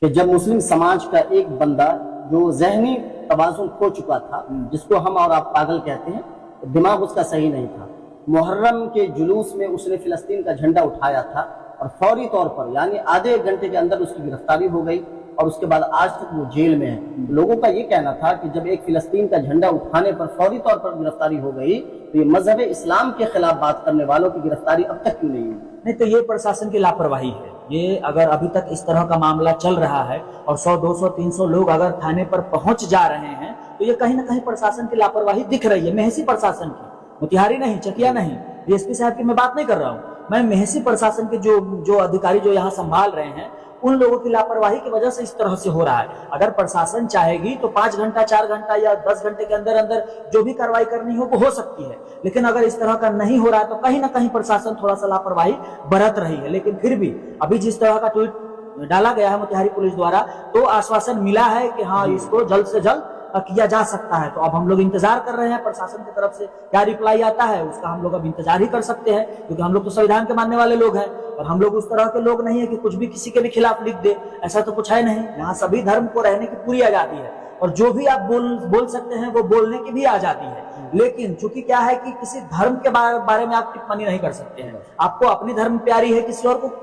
कि जब मुस्लिम समाज का एक बंदा जो जहनी तवाज़ुन खो चुका था, जिसको हम और आप पागल कहते हैं, दिमाग उसका सही नहीं था, मुहर्रम के जुलूस में उसने फिलिस्तीन का झंडा उठाया था और फौरी तौर पर यानी आधे एक घंटे के अंदर उसकी गिरफ्तारी हो गई और उसके बाद आज तक वो जेल में है। लोगों का ये कहना था कि जब एक फिलिस्तीन का झंडा उठाने पर फौरी तौर पर गिरफ्तारी हो गई तो ये मजहब इस्लाम के खिलाफ बात करने वालों की गिरफ्तारी अब तक क्यों नहीं हुई? नहीं, तो ये प्रशासन की लापरवाही है। ये अगर अभी तक इस तरह का मामला चल रहा है और 100, 200, 300 लोग अगर थाने पर पहुंच जा रहे हैं तो ये कहीं ना कहीं प्रशासन की लापरवाही दिख रही है। मेहसी प्रशासन की, मोतिहारी नहीं, चकिया नहीं, डीएसपी साहब की मैं बात नहीं कर रहा हूँ, मैं मेहसी प्रशासन के जो अधिकारी जो यहाँ संभाल रहे हैं उन लोगों की लापरवाही की वजह से इस तरह से हो रहा है। अगर प्रशासन चाहेगी तो 5 घंटा, 4 घंटा या 10 घंटे के अंदर अंदर जो भी कार्रवाई करनी हो वो हो सकती है, लेकिन अगर इस तरह का नहीं हो रहा है तो कहीं ना कहीं प्रशासन थोड़ा सा लापरवाही बरत रही है। लेकिन फिर भी अभी जिस तरह का ट्वीट डाला गया है मोतिहारी पुलिस द्वारा तो आश्वासन मिला है कि हाँ इसको जल्द से जल्द किया जा सकता है। तो अब हम लोग इंतजार कर रहे हैं प्रशासन की तरफ से क्या रिप्लाई आता है, उसका हम लोग अब इंतजार ही कर सकते हैं, क्योंकि हम लोग तो संविधान के मानने वाले लोग हैं और हम लोग उस तरह के लोग नहीं है कि कुछ भी किसी के भी खिलाफ लिख दे, ऐसा तो कुछ है नहीं। यहाँ सभी धर्म को रहने की पूरी आजादी है और जो भी आप बोल सकते हैं वो बोलने की भी आजादी है। लेकिन चूंकि क्या है कि किसी धर्म के बारे में आप टिप्पणी नहीं कर सकते हैं। आपको अपनी धर्म प्यारी है, किसी और को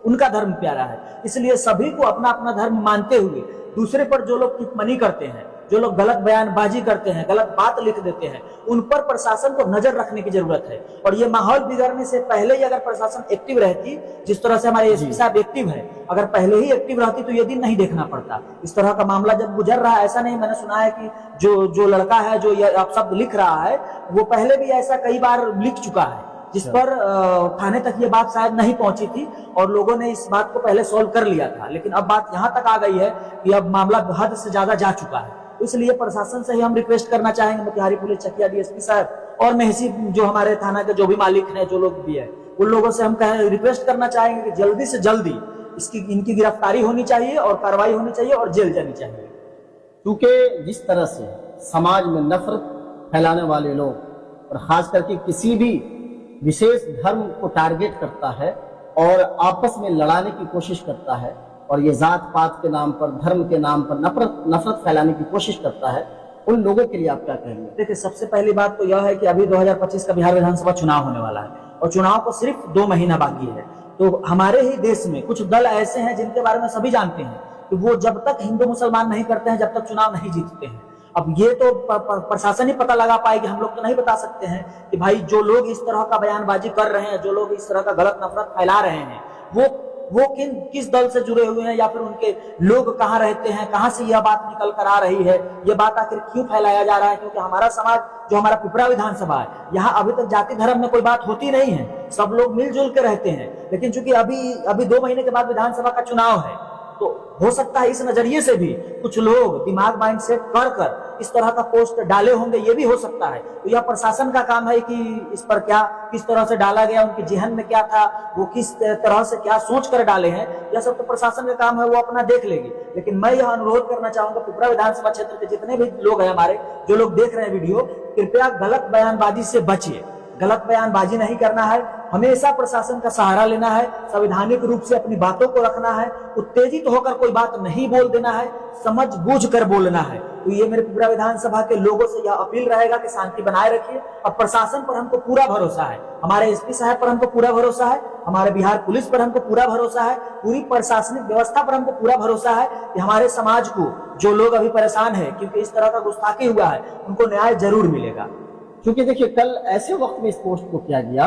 उनका धर्म प्यारा है, इसलिए सभी को अपना अपना धर्म मानते हुए दूसरे पर जो लोग टिप्पणी करते हैं, जो लोग गलत बयानबाजी करते हैं, गलत बात लिख देते हैं, उन पर प्रशासन को नजर रखने की जरूरत है। और ये माहौल बिगड़ने से पहले ही अगर प्रशासन एक्टिव रहती, जिस तरह से हमारे एसपी साहब एक्टिव है, अगर पहले ही एक्टिव रहती तो ये दिन नहीं देखना पड़ता। इस तरह का मामला जब गुजर रहा है, ऐसा नहीं, मैंने सुना है कि जो लड़का है जो ये शब्द लिख रहा है वो पहले भी ऐसा कई बार लिख चुका है, जिस पर थाने तक ये बात शायद नहीं पहुंची थी और लोगों ने इस बात को पहले सॉल्व कर लिया था। लेकिन अब बात यहां तक आ गई है कि अब मामला हद से ज्यादा जा चुका है। इसलिए प्रशासन से ही हम रिक्वेस्ट करना चाहेंगे, मोतिहारी पुलिस, चकिया डीएसपी साहब और मेहसी जो हमारे थाना के जो भी मालिक हैं, जो लोग भी है, उन लोगों से हम रिक्वेस्ट करना चाहेंगे कि जल्दी से जल्दी इनकी गिरफ्तारी होनी चाहिए और कार्रवाई होनी चाहिए और जेल जानी चाहिए। क्योंकि जिस तरह से समाज में नफरत फैलाने वाले लोग और खास करके किसी भी विशेष धर्म को टारगेट करता है और आपस में लड़ाने की कोशिश करता है और ये जात पात के नाम पर, धर्म के नाम पर नफरत फैलाने की कोशिश करता है, उन लोगों के लिए आप क्या कहेंगे? देखिए, सबसे पहली बात तो यह है कि अभी 2025 का बिहार विधानसभा चुनाव होने वाला है और चुनाव को सिर्फ 2 महीना बाकी है। तो हमारे ही देश में कुछ दल ऐसे हैं जिनके बारे में सभी जानते हैं कि वो जब तक हिंदू मुसलमान नहीं करते हैं, जब तक चुनाव नहीं जीतते हैं। अब ये तो प्रशासन ही पता लगा पाएगी, हम लोग तो नहीं बता सकते हैं कि भाई जो लोग इस तरह का बयानबाजी कर रहे हैं, जो लोग इस तरह का गलत नफरत फैला रहे हैं, वो किस दल से जुड़े हुए हैं या फिर उनके लोग कहाँ रहते हैं, कहाँ से यह बात निकल कर आ रही है, ये बात आखिर क्यों फैलाया जा रहा है। क्योंकि हमारा समाज, जो हमारा पिपरा विधानसभा है, यहाँ अभी तक जाति धर्म में कोई बात होती नहीं है, सब लोग मिलजुल के रहते हैं। लेकिन चूंकि अभी 2 महीने के बाद विधानसभा का चुनाव है तो हो सकता है इस नजरिए से भी कुछ लोग दिमाग माइंड सेट कर इस तरह का पोस्ट डाले होंगे, ये भी हो सकता है। तो यह प्रशासन का काम है कि इस पर किस तरह से डाला गया, उनके जहन में क्या था, वो किस तरह से क्या सोच कर डाले हैं, यह सब तो प्रशासन का काम है, वो अपना देख लेगी। लेकिन मैं यह अनुरोध करना चाहूंगा पिपरा विधानसभा क्षेत्र के जितने भी लोग हैं, हमारे जो लोग देख रहे हैं वीडियो, कृपया गलत बयानबाजी से बचिए। गलत बयानबाजी नहीं करना है, हमेशा प्रशासन का सहारा लेना है, संवैधानिक रूप से अपनी बातों को रखना है, उत्तेजित होकर कोई बात नहीं बोल देना है, समझ बूझ कर बोलना है। तो ये मेरे पिपरा विधानसभा के लोगों से यह अपील रहेगा कि शांति बनाए रखिए। और प्रशासन पर हमको पूरा भरोसा है, हमारे एसपी साहब पर हमको पूरा भरोसा है, हमारे बिहार पुलिस पर हमको पूरा भरोसा है, पूरी प्रशासनिक व्यवस्था पर हमको पूरा भरोसा है कि हमारे समाज को, जो लोग अभी परेशान है क्योंकि इस तरह का गुस्ताखी हुआ है, उनको न्याय जरूर मिलेगा। क्योंकि देखिए, कल ऐसे वक्त में इस पोस्ट को किया गया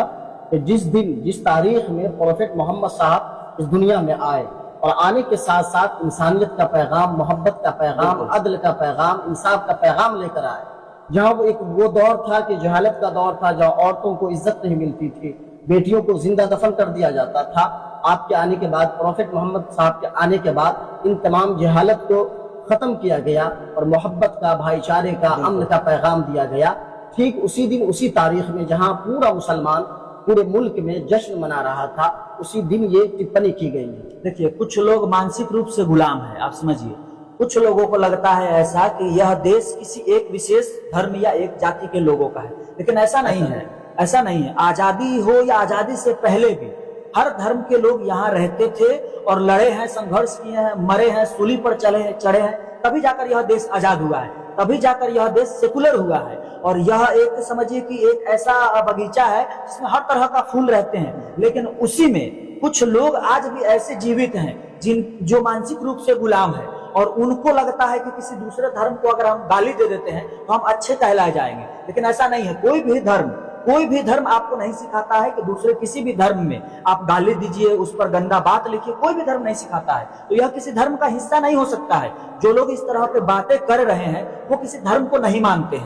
कि जिस तारीख में प्रोफेट मोहम्मद साहब इस दुनिया में आए और आने के साथ साथ इंसानियत का पैगाम, मोहब्बत का पैगाम, अदल का पैगाम, इंसाफ का पैगाम लेकर आए। जहाँ वो दौर था कि जहालत का दौर था, जहाँ औरतों को इज्जत नहीं मिलती थी, बेटियों को जिंदा दफन कर दिया जाता था। आपके आने के बाद, प्रोफेट मोहम्मद साहब के आने के बाद इन तमाम जहालत को खत्म किया गया और मोहब्बत का, भाईचारे का, अमन का पैगाम दिया गया। ठीक उसी दिन, उसी तारीख में जहां पूरा मुसलमान पूरे मुल्क में जश्न मना रहा था, उसी दिन ये टिप्पणी की गई है। देखिए, कुछ लोग मानसिक रूप से गुलाम है, आप समझिए। कुछ लोगों को लगता है ऐसा कि यह देश किसी एक विशेष धर्म या एक जाति के लोगों का है, लेकिन ऐसा नहीं है, ऐसा नहीं है। आजादी हो या आजादी से पहले भी हर धर्म के लोग यहाँ रहते थे और लड़े हैं, संघर्ष किए हैं, मरे हैं, सूली पर चढ़े हैं, तभी जाकर यह देश आजाद हुआ है, तभी जाकर यह देश सेकुलर हुआ है। और यह एक समझिए कि एक ऐसा बगीचा है जिसमें हर तरह का फूल रहते हैं, लेकिन उसी में कुछ लोग आज भी ऐसे जीवित हैं जो मानसिक रूप से गुलाम है, और उनको लगता है कि किसी दूसरे धर्म को अगर हम गाली दे देते हैं तो हम अच्छे कहलाए जाएंगे। लेकिन ऐसा नहीं है। कोई भी धर्म आपको नहीं सिखाता है कि दूसरे किसी भी धर्म में आप गाली दीजिए, उस पर गंदा बात लिखिए, कोई भी धर्म नहीं सिखाता है। तो यह किसी धर्म का हिस्सा नहीं हो सकता है। जो लोग इस तरह की बातें कर रहे हैं वो किसी धर्म को नहीं मानते हैं।